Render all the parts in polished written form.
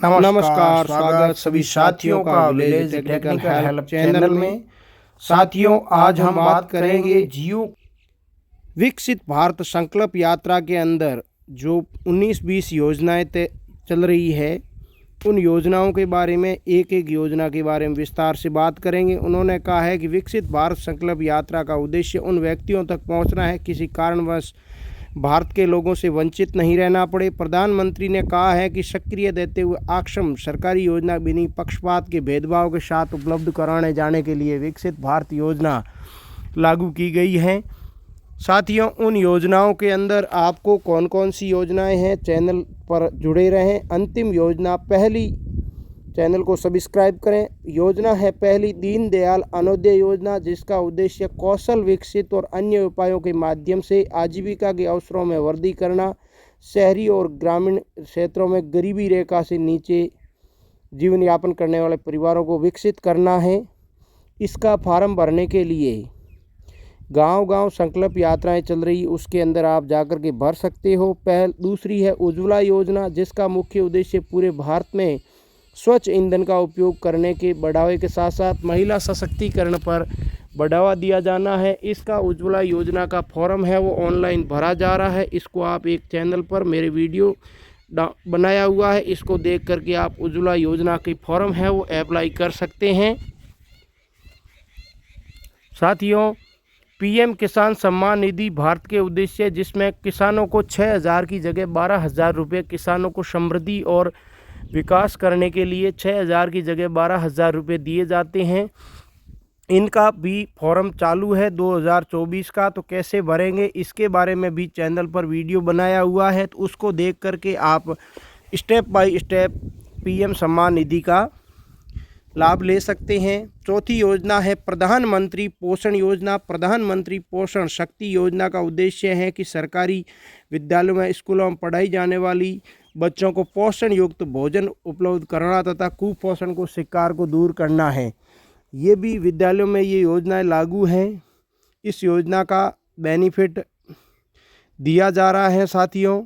नमस्कार, स्वागत सभी साथियों का विलेज टेक्निकल हेल्प चैनल में। साथियों, आज हम बात करेंगे जियो विकसित भारत संकल्प यात्रा के अंदर जो 19-20 योजनाएं चल रही है, उन योजनाओं के बारे में एक एक योजना के बारे में विस्तार से बात करेंगे। उन्होंने कहा है कि विकसित भारत संकल्प यात्रा का उद्देश्य उन व्यक्तियों तक पहुंचना है किसी कारणवश भारत के लोगों से वंचित नहीं रहना पड़े। प्रधानमंत्री ने कहा है कि सक्रिय देते हुए अक्षम सरकारी योजना बिना पक्षपात के भेदभाव के साथ उपलब्ध कराने जाने के लिए विकसित भारत योजना लागू की गई है। साथियों, उन योजनाओं के अंदर आपको कौन कौन सी योजनाएं हैं, चैनल पर जुड़े रहें। अंतिम योजना पहली, चैनल को सब्सक्राइब करें। योजना है पहली दीनदयाल अंत्योदय योजना, जिसका उद्देश्य कौशल विकसित और अन्य उपायों के माध्यम से आजीविका के अवसरों में वृद्धि करना, शहरी और ग्रामीण क्षेत्रों में गरीबी रेखा से नीचे जीवन यापन करने वाले परिवारों को विकसित करना है। इसका फॉर्म भरने के लिए गांव-गांव संकल्प यात्राएं चल रही, उसके अंदर आप जाकर के भर सकते हो। दूसरी है उज्ज्वला योजना, जिसका मुख्य उद्देश्य पूरे भारत में स्वच्छ ईंधन का उपयोग करने के बढ़ावे के साथ साथ महिला सशक्तिकरण पर बढ़ावा दिया जाना है। इसका उज्ज्वला योजना का फॉर्म है वो ऑनलाइन भरा जा रहा है। इसको आप एक चैनल पर मेरे वीडियो बनाया हुआ है, इसको देख करके आप उज्ज्वला योजना की फॉर्म है वो अप्लाई कर सकते हैं। साथियों, पीएम किसान सम्मान निधि भारत के उद्देश्य, जिसमें किसानों को 6,000 की जगह 12,000 रुपये, किसानों को समृद्धि और विकास करने के लिए 6,000 की जगह 12,000 रुपये दिए जाते हैं। इनका भी फॉर्म चालू है 2024 का, तो कैसे भरेंगे इसके बारे में भी चैनल पर वीडियो बनाया हुआ है, तो उसको देख करके आप step by step PM Samman Nidhi का लाभ ले सकते हैं। चौथी योजना है प्रधानमंत्री पोषण योजना। प्रधानमंत्री पोषण शक्ति योजना का उद्देश्य है कि सरकारी विद्यालयों में, स्कूलों में पढ़ाई जाने वाली बच्चों को पोषण युक्त भोजन उपलब्ध कराना तथा कुपोषण को शिकार को दूर करना है। ये भी विद्यालयों में ये योजनाएं लागू हैं। इस योजना का बेनिफिट दिया जा रहा है। साथियों,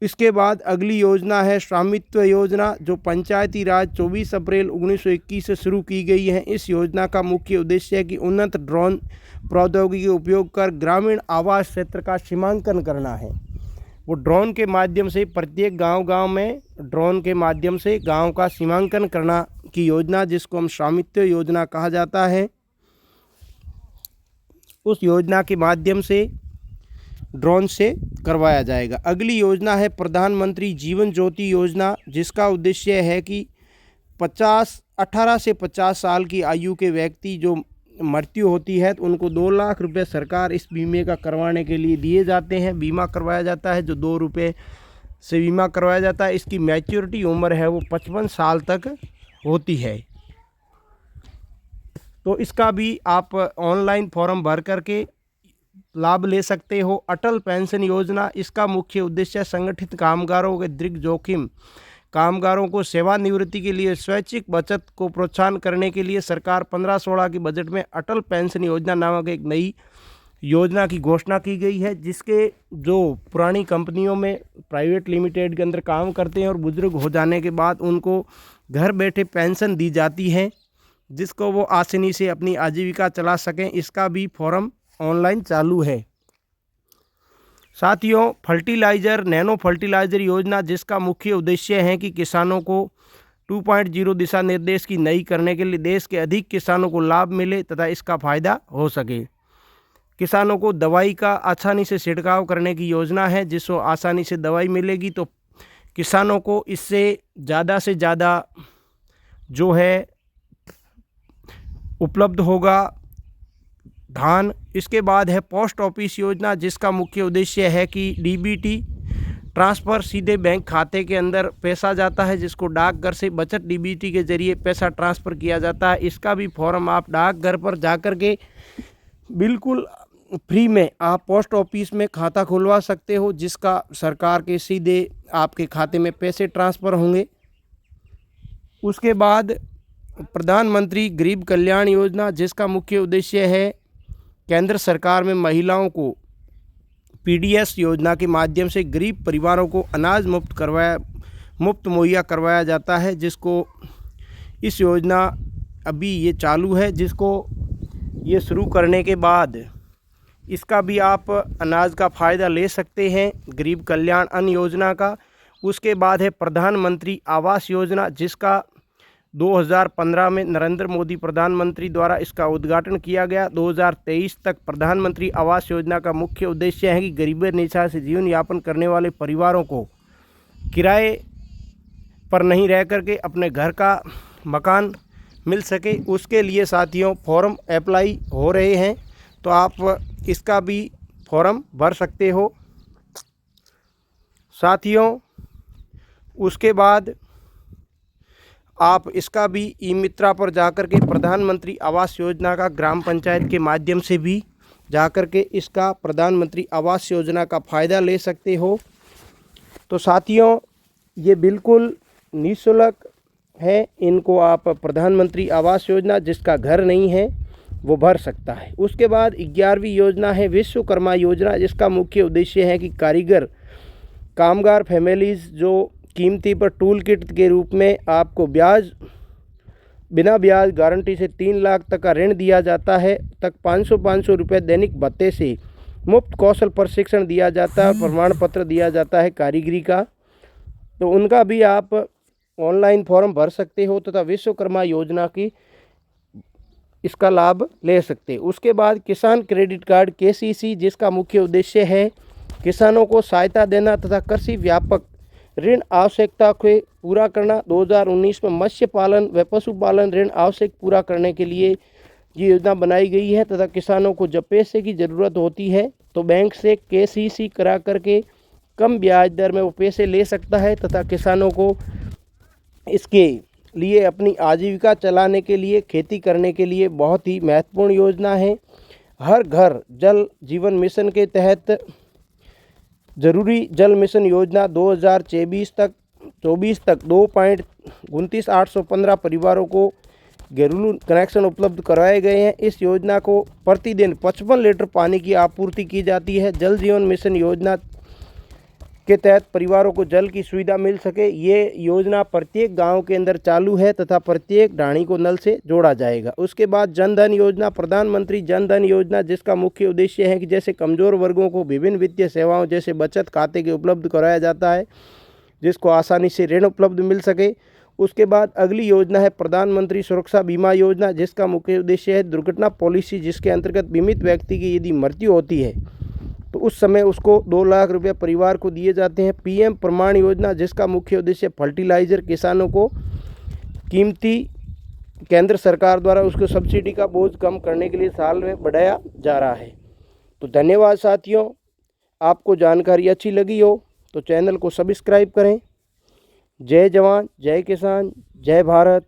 इसके बाद अगली योजना है स्वामित्व योजना, जो पंचायती राज 24 अप्रैल 1921 से शुरू की गई है। इस योजना का मुख्य उद्देश्य है कि उन्नत ड्रोन प्रौद्योगिकी का उपयोग कर ग्रामीण आवास क्षेत्र का सीमांकन करना है। वो ड्रोन के माध्यम से प्रत्येक गांव-गांव में ड्रोन के माध्यम से गांव का सीमांकन करना की योजना, जिसको हम स्वामित्व योजना कहा जाता है, उस योजना के माध्यम से ड्रोन से करवाया जाएगा। अगली योजना है प्रधानमंत्री जीवन ज्योति योजना, जिसका उद्देश्य है कि 18 से 50 साल की आयु के व्यक्ति जो मृत्यु होती है तो उनको 2 लाख रुपए सरकार इस बीमे का करवाने के लिए दिए जाते हैं। बीमा करवाया जाता है, जो 2 रुपये से बीमा करवाया जाता है। इसकी मैच्योरिटी उम्र है वो 55 साल तक होती है। तो इसका भी आप ऑनलाइन फॉर्म भर करके लाभ ले सकते हो। अटल पेंशन योजना, इसका मुख्य उद्देश्य संगठित कामगारों के दीर्घ जोखिम कामगारों को सेवानिवृत्ति के लिए स्वैच्छिक बचत को प्रोत्साहन करने के लिए सरकार 15-16 के बजट में अटल पेंशन योजना नामक एक नई योजना की घोषणा की गई है, जिसके जो पुरानी कंपनियों में प्राइवेट लिमिटेड के अंदर काम करते हैं और बुजुर्ग हो जाने के बाद उनको घर बैठे पेंशन दी जाती है, जिसको वो आसानी से अपनी आजीविका चला सकें। इसका भी फॉर्म ऑनलाइन चालू है। साथियों, फर्टिलाइज़र नैनो फर्टिलाइज़र योजना, जिसका मुख्य उद्देश्य है कि किसानों को 2.0 दिशा निर्देश की नई करने के लिए देश के अधिक किसानों को लाभ मिले तथा इसका फ़ायदा हो सके। किसानों को दवाई का आसानी से छिड़काव करने की योजना है, जिसको आसानी से दवाई मिलेगी तो किसानों को इससे ज़्यादा से ज़्यादा जो है उपलब्ध होगा धान। इसके बाद है पोस्ट ऑफिस योजना, जिसका मुख्य उद्देश्य है कि डीबीटी ट्रांसफ़र सीधे बैंक खाते के अंदर पैसा जाता है, जिसको डाकघर से बचत डीबीटी के जरिए पैसा ट्रांसफ़र किया जाता है। इसका भी फॉर्म आप डाकघर पर जाकर के बिल्कुल फ्री में आप पोस्ट ऑफिस में खाता खुलवा सकते हो, जिसका सरकार के सीधे आपके खाते में पैसे ट्रांसफ़र होंगे। उसके बाद प्रधानमंत्री गरीब कल्याण योजना, जिसका मुख्य उद्देश्य है केंद्र सरकार में महिलाओं को पीडीएस योजना के माध्यम से गरीब परिवारों को अनाज मुफ्त मुफ्त मुहैया करवाया जाता है, जिसको इस योजना अभी ये चालू है, जिसको ये शुरू करने के बाद इसका भी आप अनाज का फ़ायदा ले सकते हैं, गरीब कल्याण अन्न योजना का। उसके बाद है प्रधानमंत्री आवास योजना, जिसका 2015 में नरेंद्र मोदी प्रधानमंत्री द्वारा इसका उद्घाटन किया गया। 2023 तक प्रधानमंत्री आवास योजना का मुख्य उद्देश्य है कि गरीबी रेखा से जीवन यापन करने वाले परिवारों को किराए पर नहीं रह करके अपने घर का मकान मिल सके। उसके लिए साथियों फॉर्म अप्लाई हो रहे हैं, तो आप इसका भी फॉर्म भर सकते हो साथियों। उसके बाद आप इसका भी ई मित्रा पर जाकर के प्रधानमंत्री आवास योजना का ग्राम पंचायत के माध्यम से भी जाकर के इसका प्रधानमंत्री आवास योजना का फ़ायदा ले सकते हो। तो साथियों ये बिल्कुल निःशुल्क है, इनको आप प्रधानमंत्री आवास योजना जिसका घर नहीं है वो भर सकता है। उसके बाद 11वीं योजना है विश्वकर्मा योजना, जिसका मुख्य उद्देश्य है कि कारीगर कामगार फैमिलीज़ जो कीमती पर टूल किट के रूप में आपको बिना ब्याज गारंटी से 3 लाख तक का ऋण दिया जाता है, तक 500 रुपये दैनिक भत्ते से मुफ्त कौशल प्रशिक्षण दिया जाता है, प्रमाण पत्र दिया जाता है कारीगरी का। तो उनका भी आप ऑनलाइन फॉर्म भर सकते हो तथा विश्वकर्मा योजना की इसका लाभ ले सकते। उसके बाद किसान क्रेडिट कार्ड KCC, जिसका मुख्य उद्देश्य है किसानों को सहायता देना तथा कृषि व्यापक ऋण आवश्यकता को पूरा करना। 2019 में मत्स्य पालन व पशुपालन ऋण आवश्यक पूरा करने के लिए ये योजना बनाई गई है तथा किसानों को जब पैसे की ज़रूरत होती है तो बैंक से KCC करा करके कम ब्याज दर में वो पैसे ले सकता है तथा किसानों को इसके लिए अपनी आजीविका चलाने के लिए खेती करने के लिए बहुत ही महत्वपूर्ण योजना है। हर घर जल जीवन मिशन के तहत जरूरी जल मिशन योजना 2024 तक 2.29815 परिवारों को घरेलू कनेक्शन उपलब्ध करवाए गए हैं। इस योजना को प्रतिदिन 55 लीटर पानी की आपूर्ति की जाती है। जल जीवन मिशन योजना के तहत परिवारों को जल की सुविधा मिल सके, ये योजना प्रत्येक गांव के अंदर चालू है तथा प्रत्येक ढाणी को नल से जोड़ा जाएगा। उसके बाद जन धन योजना, प्रधानमंत्री जन धन योजना, जिसका मुख्य उद्देश्य है कि जैसे कमज़ोर वर्गों को विभिन्न वित्तीय सेवाओं जैसे बचत खाते के उपलब्ध कराया जाता है, जिसको आसानी से ऋण उपलब्ध मिल सके। उसके बाद अगली योजना है प्रधानमंत्री सुरक्षा बीमा योजना, जिसका मुख्य उद्देश्य है दुर्घटना पॉलिसी, जिसके अंतर्गत बीमित व्यक्ति की यदि मृत्यु होती है तो उस समय उसको 2 लाख रुपये परिवार को दिए जाते हैं। PM प्रमाण योजना, जिसका मुख्य उद्देश्य फर्टिलाइज़र किसानों को कीमती केंद्र सरकार द्वारा उसको सब्सिडी का बोझ कम करने के लिए साल में बढ़ाया जा रहा है। तो धन्यवाद साथियों, आपको जानकारी अच्छी लगी हो तो चैनल को सब्सक्राइब करें। जय जवान, जय किसान, जय भारत।